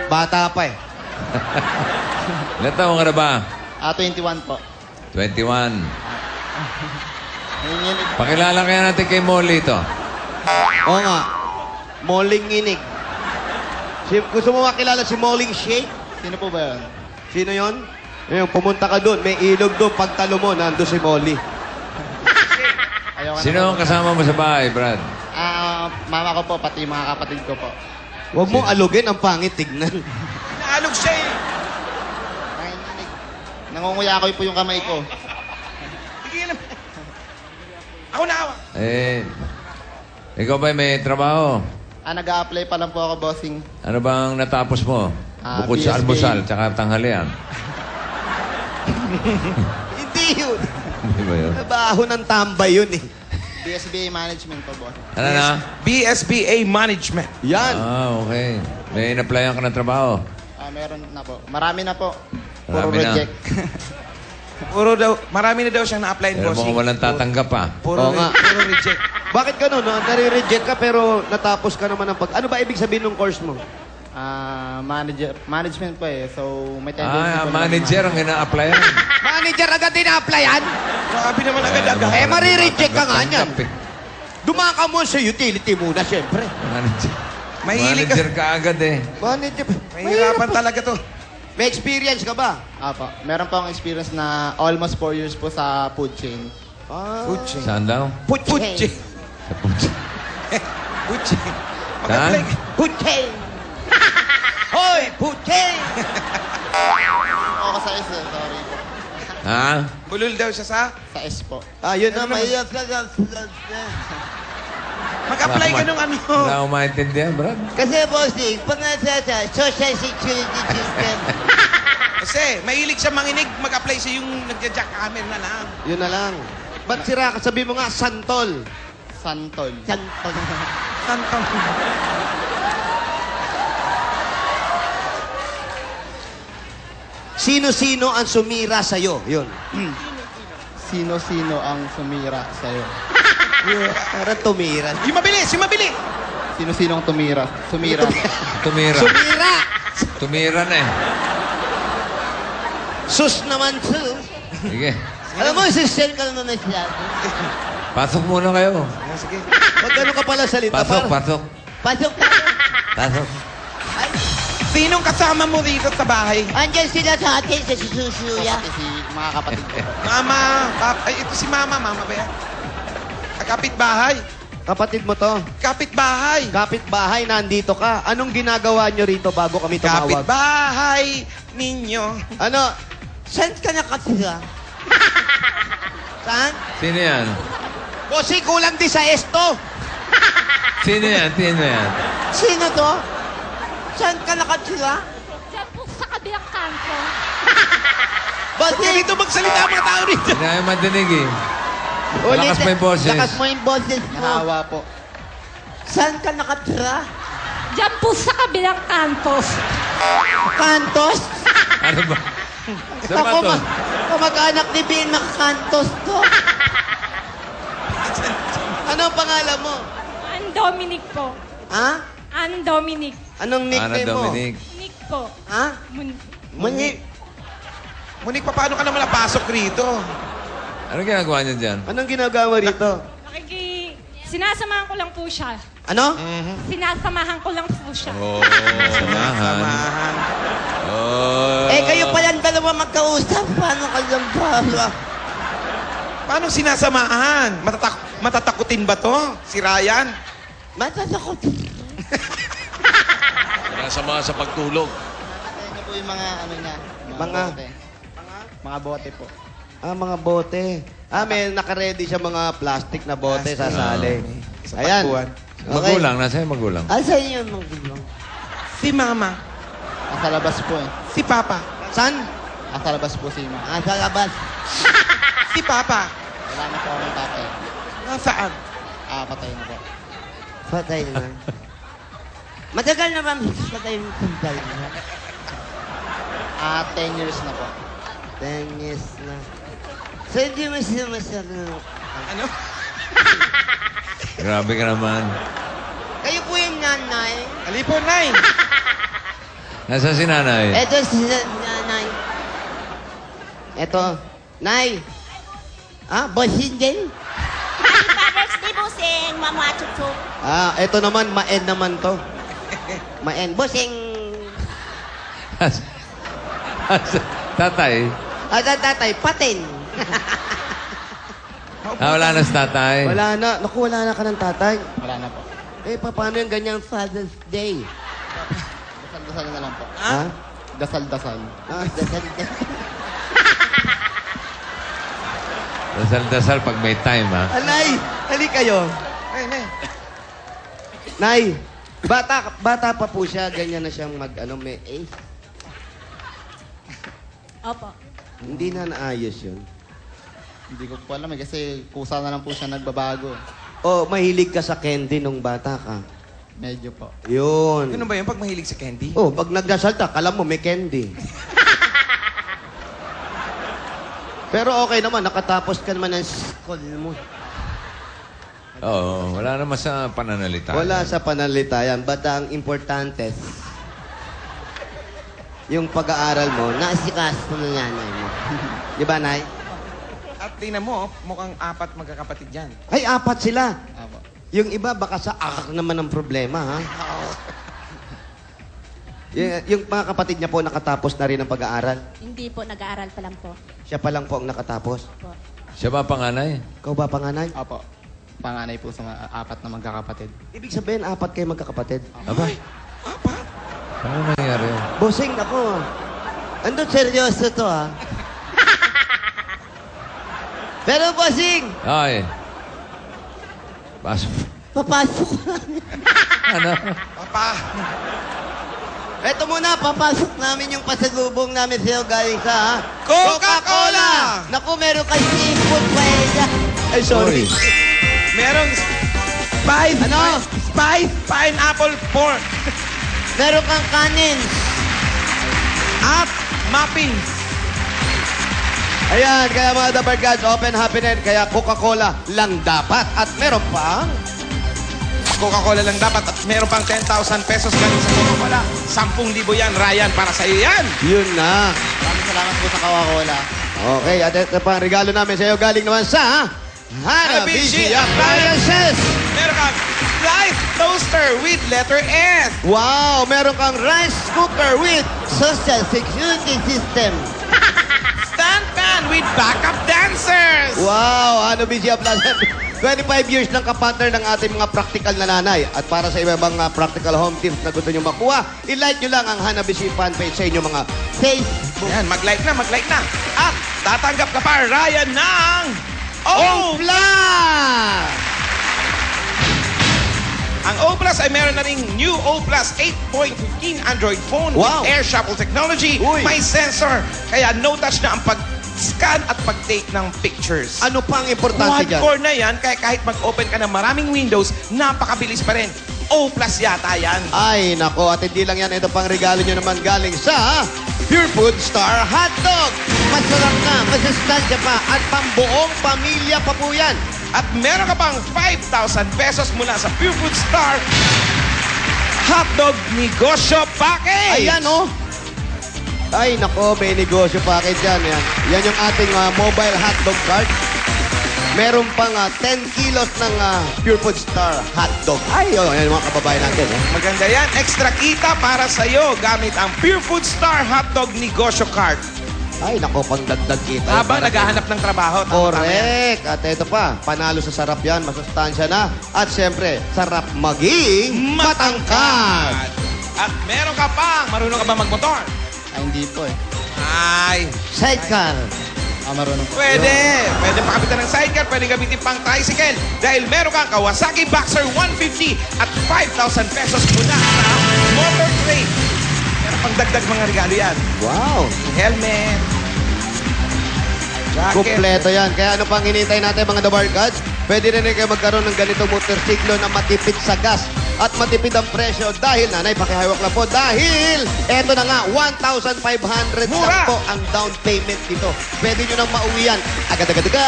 Bata pa eh. Ilan taong ka na ba? 21 po. 21. Nanginginig. Pakilala kaya natin kay Molly ito. Oo nga. Moling nginig. Gusto mo makilala si Moling Shake? Sino po ba yun? Sino yon? Ngayon, pumunta ka doon. May ilog doon. Pagtalo mo, nando si Molly. Ayoko na Sino po. ang kasama mo sa bahay, Brad? Mama ko po, pati yung mga kapatid ko po. Huwag mong alugin. Ang pangit tignan. Naalog siya eh. Nanginginig. Nangunguyakoy po yung kamay ko. Sige na. Ako na awa. Ikaw ba may trabaho? Nag-a-apply pa lang po ako, bossing. Ano bang natapos mo? Bukod sa BSBA. almusal, tsaka tanghalian. Hindi yun. Hindi ba yun? Trabaho ng tambay yun eh. BSBA management po, boss. Ano na? BSBA Management. Yan. Okay. May in-applyan ka na trabaho. Meron na po. Marami na po. Puro Marami na. reject. Marami na daw siyang na-apply, Pero bossing. mukhang walang tatanggap pa. Oo nga. Puro reject. Bakit ganun? No? Nare-reject ka pero natapos ka naman ng Ano ba ibig sabihin ng course mo? Management po eh. So, may tendency po na Manager ang ina-applyan. Manager agad ina-applyan? Grabe naman agad-agad. Eh, marireject ka nga niyan. Tatanggap eh. Dumaka mo sa utility muna, siyempre. Manager. Mahilig ka. Manager ka agad eh. Manager. Mahirapan talaga to. May experience ka ba? Apo. Meron po akong experience na almost 4 years po sa food chain. Ah. Puchi. Saan daw? Puchi. Sa puti. Puchi. Saan? Putin! Hoy, Putin! Ako sa S eh. Sorry po. Ha? Bulol daw siya sa... Sa S po. Yun na, Ano may... Mag-apply ka nung ano. Wala akong maintindihan, Brad. Kasi, bossing, pag nasa social security system, Kasi mahilig siya manginig. Mag-apply siya yung nagja-jackhammer na lang. yun na lang. Ba't sira ka? Sabi mo nga, santol. Santol. Santol. Tantang. Sino-sino ang sumira sa'yo? Yun. Sino-sino ang sumira sa'yo? Parang tumira. Yung mabilis, yung mabilis. Sino-sino ang tumira? Sumira. Tumira. Sumira! Tumira na eh. Sus naman, sus. Sige. Alam mo, sister ka naman masyado. Pasok muna kayo. Sige. Pag ano ka pala salita, Pasok, parang- pasok. Pasok tayo. Pasok. Sinong kasama mo dito sa bahay? Andiyan sila sa atin sa susuya. Pati si mga kapatid ko. Mama. Ay, ito si Mama. Mama ba yan? Kapitbahay. Kapatid mo to. Kapitbahay. Kapitbahay, nandito ka. Anong ginagawa nyo rito bago kami tumawag? Kapitbahay ninyo. Ano? Saan ka nakatira? Saan? Sino yan? Bossy, kulang di sa esto. Sino yan? Sino yan? Sino to? Saan ka nakatira? Diyan po sa kabilang kanto. Bossy, Dito magsalita ang mga tao rito. Hindi ayaw madinig eh. Lakas mo yung boses. Lakas mo yung boses mo. Nahawa po. Saan ka nakatira? Diyan po sa kabilang kantos. Kantos? Ano ba? Saan ba Ako, to? kamag-anak ni Bin Kantos to. Ano ang pangalan mo? Ang Dominic po. Ha? Ang Dominic. Anong Ana nickname mo? Dominic. Nick po. Ha? Mun- Munik, paano ka naman napasok rito? Ano ginagawa niyo dyan? Anong ginagawa rito? Sinasamahan ko lang po siya. Ano? Sinasamahan ko lang po siya. Oh, samahan. Samahan. Oh. Eh, kayo palang dalawa magkausap. Paano kayong bahala? Paano sinasamahan? Matatakutin ba to? Si Ryan? Matatakot. Sinasama sa pagtulog. Nakatayin niyo po yung mga ano niya. Mga- bote. Mga bote po. Mga bote. May nakaredy siya mga plastic na bote Plastic. sasali. Sa Ayan. takbuhan. Magulang, nasa yung magulang. Asan yung magulang? Si Mama. Nasa labas po eh. Si Papa. San? Nasa labas po si Ma. Sa labas. Si Papa. Wala na po akong tatay. Nasaan? Patay na po. Patay na. Matagal na ba patay yung patay na? 10 years na po. 10 years na. So, hindi mo siya masyado. Ano? Grabe ka naman. Kayo po yung nanay. Halipon, Nay. Nasa si nanay? Ito si nanay. Ito. Nay. Ah, bossing din? Birthday busing, mama chuchu. Ah, ito naman, maen naman to. Maen. Bossing. Tatay? Tatay, patin. Wala na si tatay. Wala na. Naku, wala na ka ng tatay. Wala na po. Eh, paano yung ganyang Father's Day? Dasal-dasal na lang po. Ha? Dasal-dasal. Ah, dasal-dasal. Dasal-dasal pag may time, ha? Nay, hali kayo. Nay, bata pa po siya, ganyan na siyang may ace. Opo. Hindi na naayos yun. Hindi ko po alam kasi kusa na lang po siya nagbabago. O, mahilig ka sa candy nung bata ka. Medyo po. Yun. Ganun ba yun pag mahilig sa candy? Oh, pag nagdasal ka, kala mo may candy. Pero okay naman, nakatapos ka naman ng school mo. Oo, wala naman sa pananalita. Wala sa panalitayan, but ang importante, yung pag-aaral mo, naasikaso ng nanay mo. Di ba, Nay? At tingnan mo, mukhang 4 magkakapatid yan. Ay, 4 sila. Apo. Yung iba, baka sa akak naman ang problema, ha? yung mga kapatid niya po, nakatapos na rin ang pag-aaral. Hindi po, nag-aaral pa lang po. Siya pa lang po ang nakatapos. Po. Siya ba panganay? Ikaw ba, panganay? Apo. Panganay po sa 4 na magkakapatid. Ibig sabihin, 4 kayo magkakapatid. Aba? Paano nangyari yun? Bossing, ako. Andun, seryoso to, ha? Pero, bossing, Ay. Pasok. papasok. Ano? Papa, Eto muna, papasok namin yung pasalubong namin sa'yo galing sa, ha? Coca-Cola! Naku, meron kay seafood paella. Ay, sorry. Uy. merong spice, Ano? spice pineapple pork Meron kang kanin. at muffins. Ayan, kaya mga Dabar Gods, open happening, kaya Coca-Cola lang dapat. At meron pa, Coca-Cola lang dapat at meron pang 10,000 pesos galing sa Coca-Cola. 10,000 yan, Ryan, para sa iyo yan. yun na. Maraming salamat po sa Coca-Cola. Okay, at ito pa ang regalo namin sa'yo galing naman sa Hanabishi Appliances. Meron kang Life Toaster with letter S. Wow, meron kang rice cooker with social security system. Stand fan with backup dancers. Wow, Hanabishi Appliances. 25 years ng kapartner ng ating mga practical na nanay. At para sa iba bang practical home tips na gusto nyo makuha, i-like nyo lang ang Hanabishi fanpage sa inyong mga Facebook. Yan, mag-like na, mag-like na. At tatanggap ka pa, Ryan, ng Opla! Ang O Plus ay meron na ring new O Plus 8.15 Android phone Wow. with Air Shuffle technology. Uy. May sensor, kaya no touch na ang pag-scan at pag-take ng pictures. Ano pa ang importante dyan? Quad-core na yan, kaya kahit mag-open ka ng maraming windows, napakabilis pa rin. O Plus yata yan. Ay, nako, at hindi lang yan. Ito pang regalo nyo naman galing sa Pure Food Star Hotdog. Masarap na, masustansya pa, at pambuong pamilya pa po yan. At meron ka pang 5,000 pesos mula sa Pure Food Star Hotdog Negosyo Package. Ayan, oh. Ay, nako, may negosyo package yan. Yan yung ating mobile hotdog cart. Meron pang 10 kilos ng Pure Food Star hotdog. Ay, oh, yan yung mga kababayan natin. Eh. Maganda yan. Extra kita para sa'yo gamit ang Pure Food Star Hotdog Negosyo Card. Ay, nako, pang dagdag kita. Habang naghahanap ng trabaho. Correct. At ito pa, panalo sa sarap yan, masustansya na. At siyempre, sarap maging matangkad. At meron ka pa. Marunong ka ba magmotor? Ay, hindi po eh. Ay, Sidecar. Marunong po. pwede. Pwede pakapitan ng sidecar, pwede gamitin pang tricycle. Dahil meron kang Kawasaki Boxer 150 at 5,000 pesos muna sa motor trade. Meron pang dagdag mga regalo yan. Wow. Helmet. Jacket. Kompleto yan. Kaya ano pang hinihintay natin mga The Bar Gods? Pwede rin kayo magkaroon ng ganitong motorsiklo na matipid sa gas at matipid ang presyo dahil, nanay, pakihawak lang po, dahil eto na nga, 1,500 Mura! lang po ang down payment dito. Pwede nyo nang mauwi yan. Agad-agad-agad.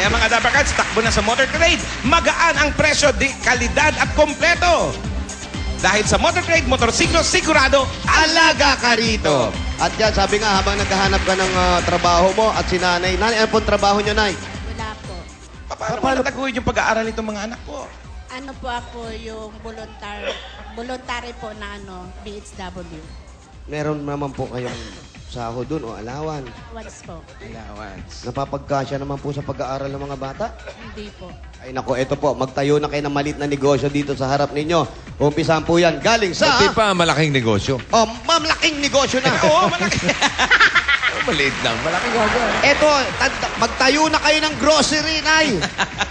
Kaya mga Dabarkads, takbo na sa motor trade. Magaan ang presyo, di kalidad at kompleto. Dahil sa motor trade, motorsiklo, sigurado, Alaga ka rito. At yan, sabi nga, habang naghahanap ka ng trabaho mo at si nanay. Nanay, ano pong trabaho niyo, Nay? Wala po. paano mo nataguyod yung pag-aaral nitong mga anak ko? Ano po ako yung voluntary po na BHW. Meron naman po kayong sahod dun o alawan. Once po. Allowance. Napapagkasya naman po sa pag-aaral ng mga bata. Hindi po. Ay nako, eto po, magtayo na kayo ng maliit na negosyo dito sa harap ninyo. Umpisahan po yan, galing sa... Pati pa malaking negosyo. Oh, mamlaking negosyo na. Oo, malaki. Maliit lang. Malaki gaga. Eto, magtayo na kayo ng grocery, Nay.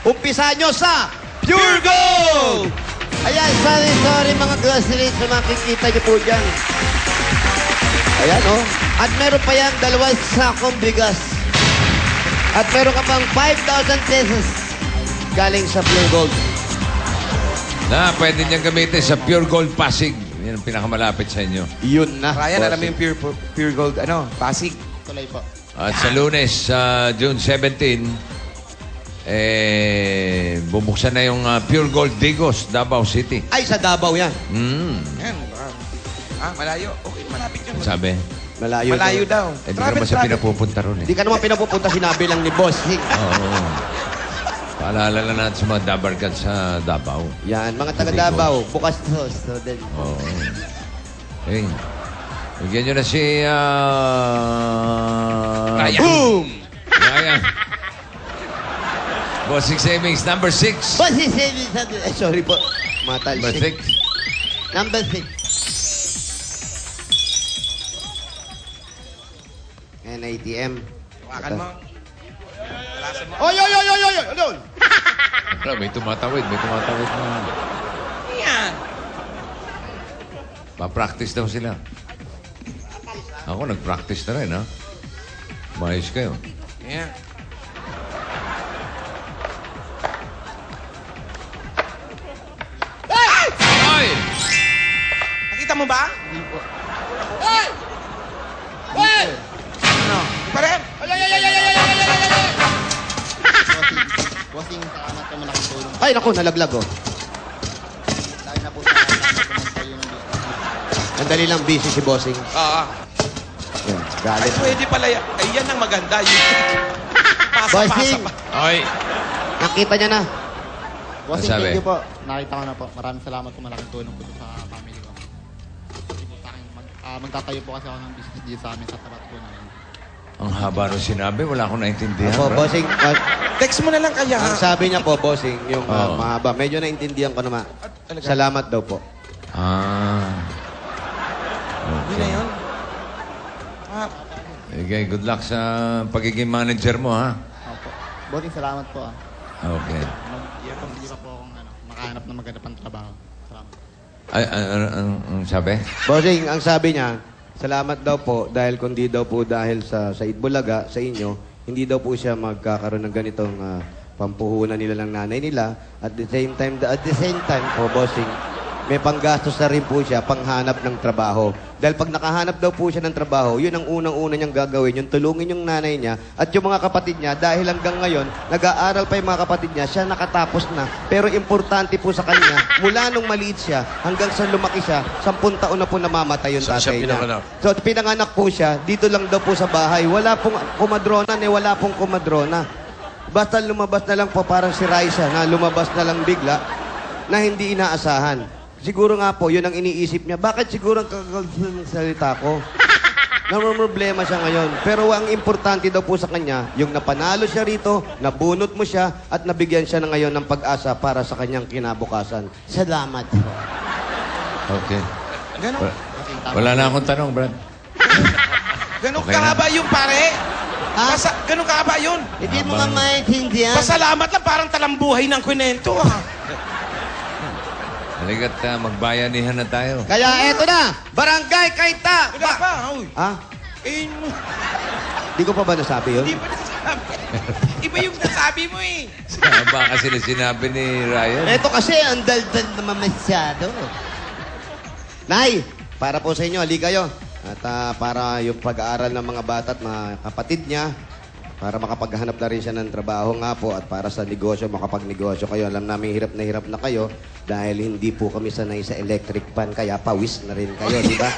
Umpisahan nyo sa Pure Gold! Ayan, sorry mga groceries na makikita niyo po dyan. Ayan, oh. At meron pa yan, 2 sakong bigas. At meron ka pang 5,000 pesos galing sa Pure Gold. Na, pwede niyang gamitin sa Pure Gold Pasig. Yan ang pinakamalapit sa inyo. Yun na. Ryan, alam mo yung pure gold, Pasig. Tuloy po. At sa Lunes, June 17, bubuksan na yung Pure Gold Digos, Davao City. Ay, sa Davao yan. Yan, malayo. Okay, malapit yun. Sabi, Malayo. Malayo daw. di ka naman siya pinapupunta ron eh. Di ka naman pinapupunta, sinabi lang ni Boss. Oo. Paalala lang natin sa mga dabarkad sa Davao. Yan, mga taga Davao, bukas to. So, then, Oo. Hey, bigyan nyo na si... Ryan. boom! Ryan. Bossing Savings, number 6. Boss, savings natin. Sorry po. Matal. Number 6. Number 6. NATM. Hawakan mo. Lasan mo. Oy, oy, oy, oy, oy, oy! Doon! May tumatawid na. Yan. Pa-practice daw sila. Ako, nag-practice na rin, ha? Maayos kayo. Yan. Ay! Nakita mo ba? Hey! Hey! Ano? Pa rin? Bossing, salamat po malaking tulong. Ay, naku, nalaglag, oh. Dahil na po sa magtayo ng business. Ang dali lang busy si Bossing. Oo. Yan, Ay, galit. pwede pala yan. Ay, yan ang maganda. Yung pasa-pasa Bossing! pa. Ay! Nakita niya na. Bossing, Sabi? thank you po. Nakita ko na po. Maraming salamat po malaking tulong po sa family ko. Kasi po sa akin, magtatayo po kasi ako ng business dito sa amin sa tapat po namin. Ang haba nung sinabi, wala akong naintindihan. Ako, bro. Bossing, Text mo na lang kaya. ang sabi niya po, Bossing, yung Oo. mahaba. Medyo naintindihan ko naman. Talaga? Salamat daw po. Ah. Yun na yun. Ah, Okay, good luck sa pagiging manager mo, ha? Opo. Bossing, salamat po. Okay. Hindi pa po akong makahanap ng maganda pang trabaho. Salamat. Ay, ang sabi? Bossing, ang sabi niya, salamat daw po dahil kundi daw po dahil sa Itbulaga, sa inyo, hindi daw po siya magkakaroon ng ganitong pampuhunan nila ng nanay nila. At the same time po, Bossing, may panggastos na rin po siya panghanap ng trabaho. Dahil pag nakahanap daw po siya ng trabaho, yun ang unang-una niyang gagawin, yung tulungin yung nanay niya at yung mga kapatid niya. Dahil hanggang ngayon, nag-aaral pa yung mga kapatid niya, siya nakatapos na. Pero importante po sa kanya, mula nung maliit siya, hanggang sa lumaki siya, 10 taon na po namamatay yung tatay niya. So, pinanganak po siya, dito lang daw po sa bahay. Wala pong kumadrona, wala pong kumadrona. Basta lumabas na lang po parang si Raisa na lumabas na lang bigla na hindi inaasahan. Siguro nga po, yun ang iniisip niya. Bakit siguro ang salita ko? Namumroblema siya ngayon. Pero ang importante daw po sa kanya, yung napanalo siya rito, nabunot mo siya, at nabigyan siya na ngayon ng pag-asa para sa kanyang kinabukasan. Salamat po. Okay. Ganon. Wala na akong tanong, Brad. Ganon Okay na. kahaba yung pare. Ha? Ganon kahaba yun. Hindi mo nga maintindihan. Pasalamat lang, parang talambuhay ng kwento, ha? Haligat magbayanihan na tayo. Kaya eto na, Barangay Kaita! Wala pa, uy. Ah, Eh, di ko pa ba nasabi yun? hindi pa nasabi. Iba yung nasabi mo eh. Ba kasi na sinabi ni Ryan? Ito kasi, ang daldal naman masyado. Nay, para po sa inyo, ali kayo. At para yung pag-aaral ng mga bata at mga kapatid niya, Para makapaghanap na rin siya ng trabaho nga po at para sa negosyo, makapagnegosyo kayo. Alam namin hirap na kayo dahil hindi po kami sanay sa electric pan, kaya pawis na rin kayo, di ba?